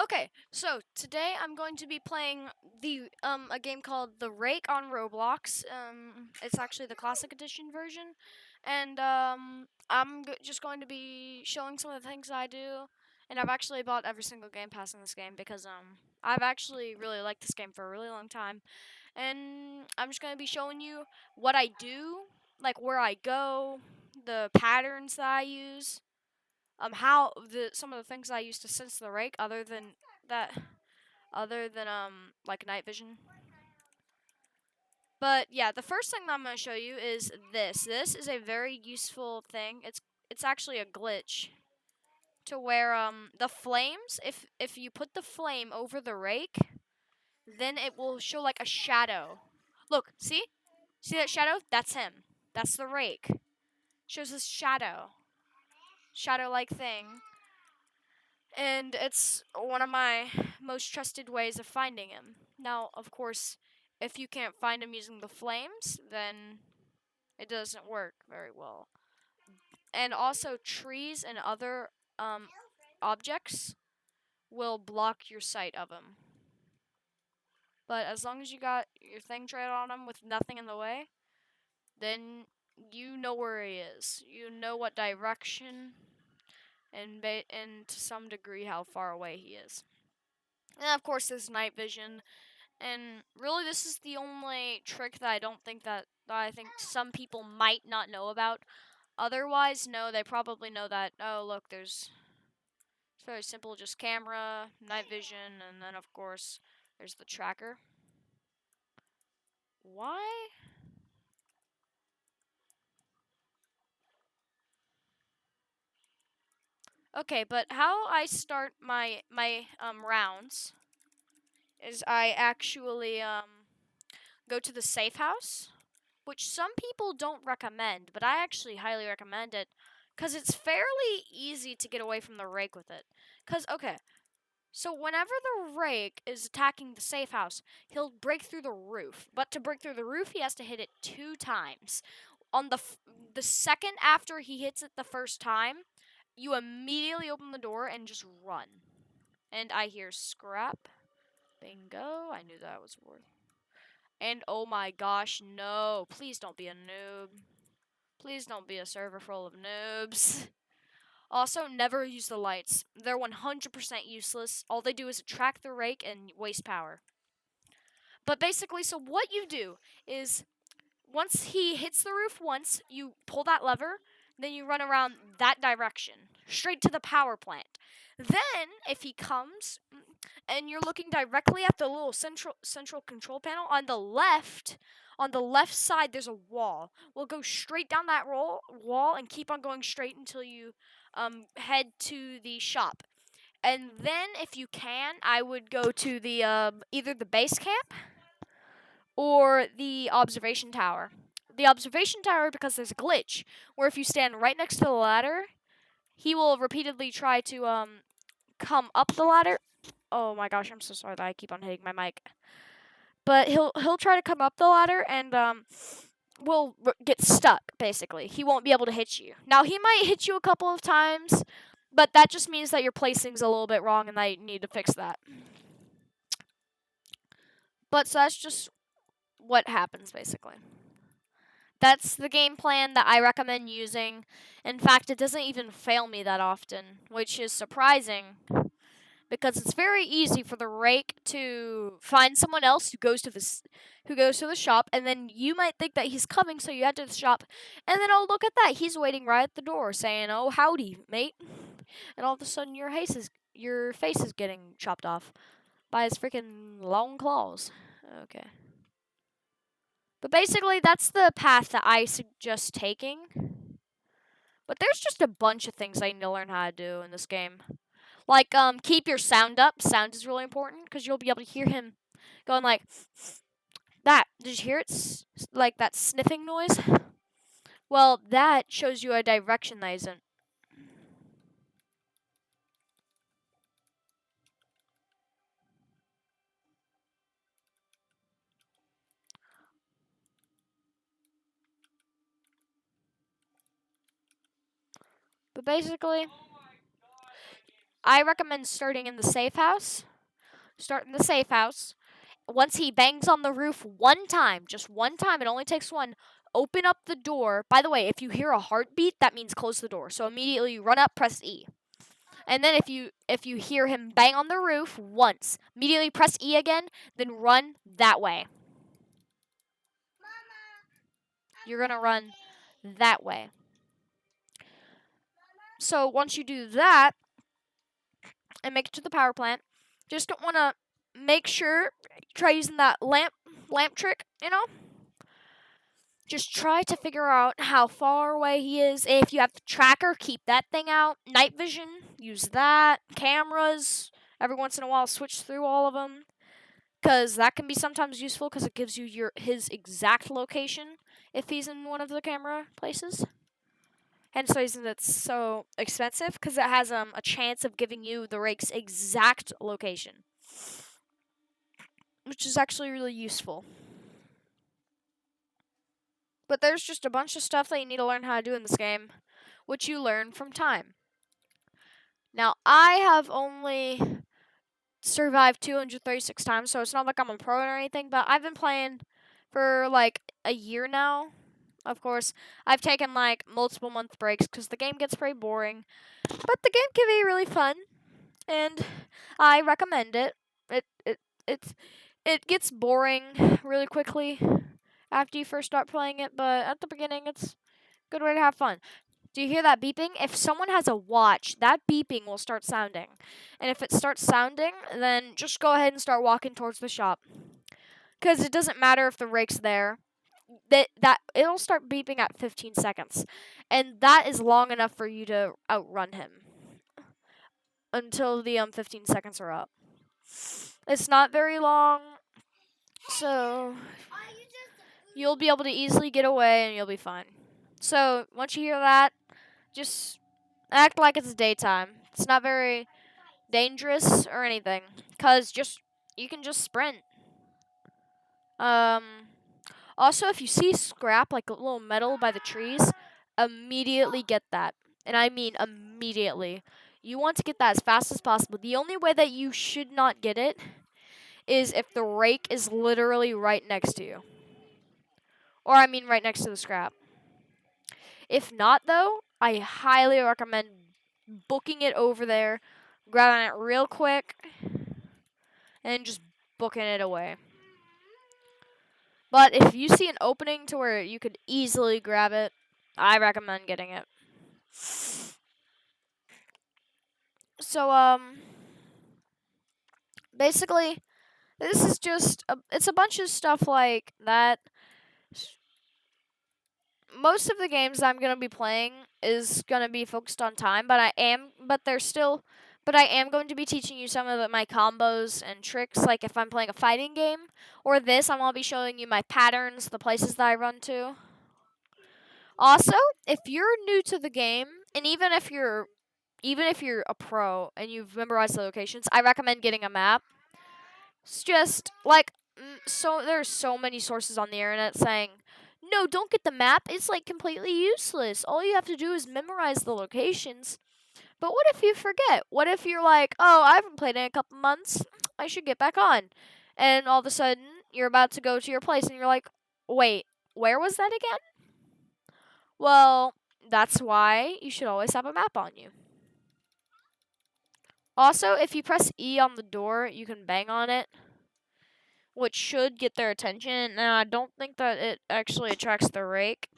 Okay, so today I'm going to be playing a game called The Rake on Roblox. It's actually the classic edition version, and just going to be showing some of the things I do. And I've actually bought every single game pass in this game because I've actually really liked this game for a really long time. And I'm just going to be showing you what I do, like where I go, the patterns that I use, how the some of the things I use to sense the rake that other than like night vision. But yeah, the first thing that I'm going to show you is this. This is a very useful thing. It's actually a glitch to where the flames, if you put the flame over the rake, then it will show like a shadow. Look, see? See that shadow? That's him. That's the rake. Shows this shadow like thing. And it's one of my most trusted ways of finding him. Now, of course, if you can't find him using the flames, then it doesn't work very well. And also, trees and other objects will block your sight of him. But as long as you got your thing trailed on him with nothing in the way, then you know where he is. You know what direction and to some degree how far away he is. And of course, there's night vision. And really, this is the only trick that I don't think that I think some people might not know about. Otherwise, no, they probably know that. Oh, look, it's very simple, just camera, night vision, and then of course there's the tracker. Why? Okay, but how I start my rounds is I actually go to the safe house, which some people don't recommend, but I actually highly recommend it because it's fairly easy to get away from the rake with it. Because, okay, so whenever the rake is attacking the safe house, he'll break through the roof. But to break through the roof, he has to hit it 2 times. On the second after he hits it the first time, you immediately open the door and just run. And I hear scrap. Bingo. I knew that was worth. And oh my gosh, no. Please don't be a noob. Please don't be a server full of noobs. Also, never use the lights. They're 100% useless. All they do is attract the rake and waste power. But basically, so what you do is once he hits the roof once, you pull that lever, then you run around that direction, straight to the power plant. Then, if he comes and you're looking directly at the little central control panel on the left side there's a wall. We'll go straight down that wall and keep on going straight until you head to the shop. And then, if you can, I would go to the either the base camp or the observation tower. The observation tower, because there's a glitch where if you stand right next to the ladder, he will repeatedly try to come up the ladder. Oh my gosh, I'm so sorry that I keep on hitting my mic. But he'll try to come up the ladder and will get stuck. Basically, he won't be able to hit you. Now he might hit you a couple of times, but that just means that your placing's a little bit wrong, and I need to fix that. But so that's just what happens basically. That's the game plan that I recommend using. In fact, it doesn't even fail me that often, which is surprising because it's very easy for the rake to find someone else who goes to the shop, and then you might think that he's coming, so you head to the shop, and then oh look at that, he's waiting right at the door saying, "Oh howdy, mate," and all of a sudden your face is getting chopped off by his freaking long claws. Okay. But basically, that's the path that I suggest taking. But there's just a bunch of things I need to learn how to do in this game. Like, keep your sound up. Sound is really important because you'll be able to hear him going like that. Did you hear it? Like that sniffing noise? Well, that shows you a direction that isn't. But basically, I recommend starting in the safe house. Start in the safe house. Once he bangs on the roof one time, just one time, it only takes one, open up the door. By the way, if you hear a heartbeat, that means close the door. So immediately you run up, press E. And then if you hear him bang on the roof once, immediately press E again, then run that way. You're going to run that way. So once you do that and make it to the power plant, just don't want to make sure try using that lamp trick, Just try to figure out how far away he is. If you have the tracker, keep that thing out. Night vision, use that. Cameras, every once in a while switch through all of them. Because that can be sometimes useful because it gives you his exact location if he's in one of the camera places. Hence the reason it's so expensive, because it has a chance of giving you the rake's exact location, which is actually really useful. But there's just a bunch of stuff that you need to learn how to do in this game, which you learn from time. Now, I have only survived 236 times, so it's not like I'm a pro or anything, but I've been playing for like a year now. Of course, I've taken like multiple month breaks because the game gets pretty boring, but the game can be really fun, and I recommend it. It gets boring really quickly after you first start playing it, but at the beginning, it's a good way to have fun. Do you hear that beeping? If someone has a watch, that beeping will start sounding. And if it starts sounding, then just go ahead and start walking towards the shop. Because it doesn't matter if the rake's there. That it'll start beeping at 15 seconds. And that is long enough for you to outrun him. Until the 15 seconds are up. It's not very long. So you'll be able to easily get away and you'll be fine. So once you hear that, just act like it's daytime. It's not very dangerous or anything, cause you can just sprint. Also, if you see scrap like a little metal by the trees, immediately get that, and I mean immediately. You want to get that as fast as possible. The only way that you should not get it is if the rake is literally right next to you, or I mean right next to the scrap. If not, though, I highly recommend booking it over there, grabbing it real quick, and just booking it away. But if you see an opening to where you could easily grab it, I recommend getting it. So, basically, this is just, it's a bunch of stuff like that. Most of the games I'm going to be playing is going to be focused on time, but I am going to be teaching you some of my combos and tricks, like if I'm playing a fighting game, or this, I'm going to be showing you my patterns, the places that I run to. Also, if you're new to the game, and even if you're a pro and you've memorized the locations, I recommend getting a map. It's just like there's so many sources on the internet saying, "No, don't get the map. It's like completely useless. All you have to do is memorize the locations." But what if you forget? What if you're like, "Oh, I haven't played in a couple months. I should get back on." And all of a sudden, you're about to go to your place and you're like, "Wait, where was that again?" Well, that's why you should always have a map on you. Also, if you press E on the door, you can bang on it, which should get their attention. Now, I don't think that it actually attracts the rake.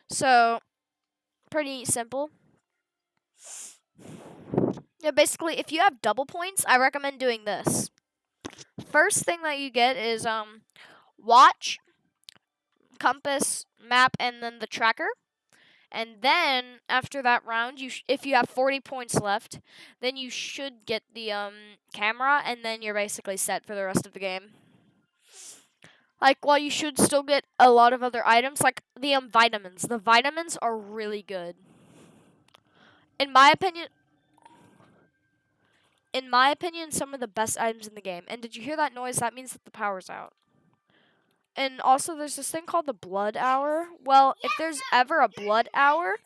So, pretty simple. Yeah, basically, if you have double points, I recommend doing this. First thing that you get is watch, compass, map, and then the tracker. And then after that round, if you have 40 points left, then you should get the camera, and then you're basically set for the rest of the game. Like, while you should still get a lot of other items, like the vitamins. The vitamins are really good. In my opinion, some of the best items in the game. And did you hear that noise? That means that the power's out. And also, there's this thing called the blood hour. Well, if there's ever a blood hour,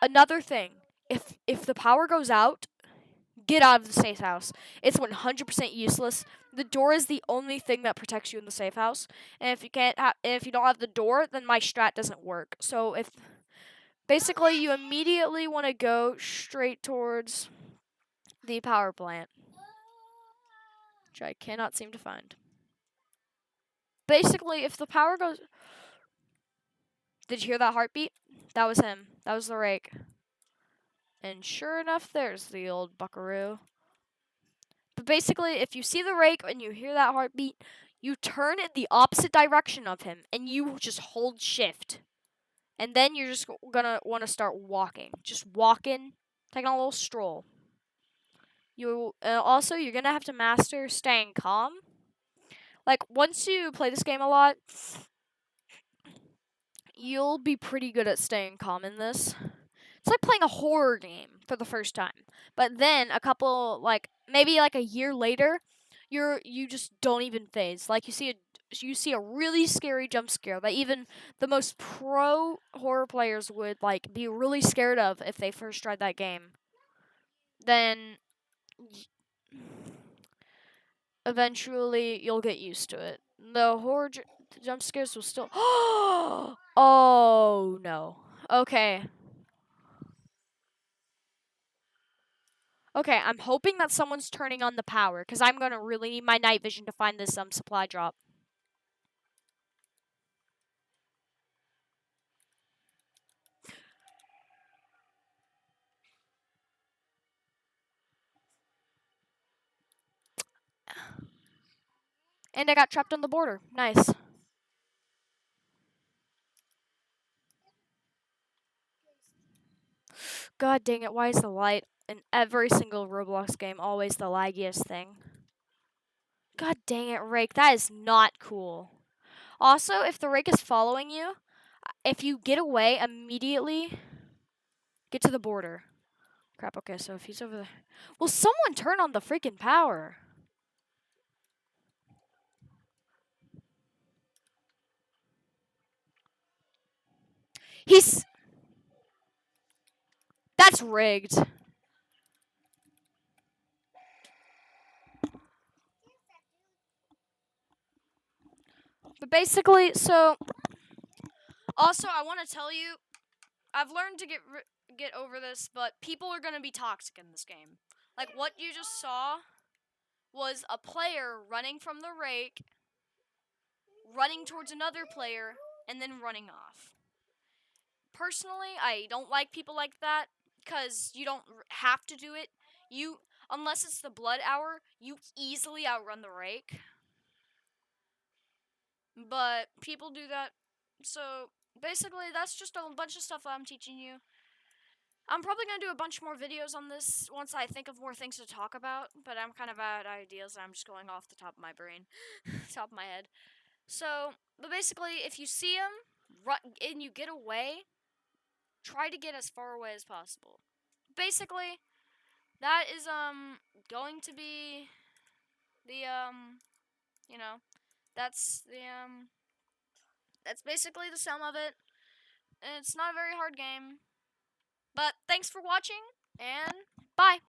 another thing. If the power goes out, get out of the safe house. It's 100% useless. The door is the only thing that protects you in the safe house. And if you don't have the door, then my strat doesn't work. So if basically you immediately want to go straight towards the power plant, which I cannot seem to find. Basically, if the power goes, did you hear that heartbeat? That was him. That was the rake. And sure enough, there's the old buckaroo. But basically, if you see the rake and you hear that heartbeat, you turn in the opposite direction of him and you just hold shift. And then you're just gonna want to start walking. Just walking, taking a little stroll. Also, you're gonna have to master staying calm. Like, once you play this game a lot, you'll be pretty good at staying calm in this. It's like playing a horror game for the first time. But then maybe a year later, you just don't even phase. Like you see a really scary jump scare that even the most pro horror players would be really scared of if they first tried that game. Then eventually you'll get used to it. The horror jump scares will still Oh no. Okay. Okay, I'm hoping that someone's turning on the power, because I'm going to really need my night vision to find this supply drop. And I got trapped on the border. Nice. God dang it, why is the light in every single Roblox game always the laggiest thing? God dang it, Rake, that is not cool. Also, if the Rake is following you, if you get away immediately, get to the border. Crap, okay, so if he's over there. Will someone turn on the freaking power? That's rigged. But basically, also, I want to tell you, I've learned to get over this, but people are going to be toxic in this game. Like, what you just saw was a player running from the rake, running towards another player, and then running off. Personally, I don't like people like that, because you don't have to do it. Unless it's the blood hour, you easily outrun the rake. But people do that. So, basically, that's just a bunch of stuff that I'm teaching you. I'm probably going to do a bunch more videos on this once I think of more things to talk about, but I'm kind of out of ideas. I'm just going off the top of my brain, top of my head. So, but basically, if you see them and you get away, try to get as far away as possible. Basically, that is going to be the you know, that's that's basically the sum of it. It's not a very hard game. But thanks for watching, and bye.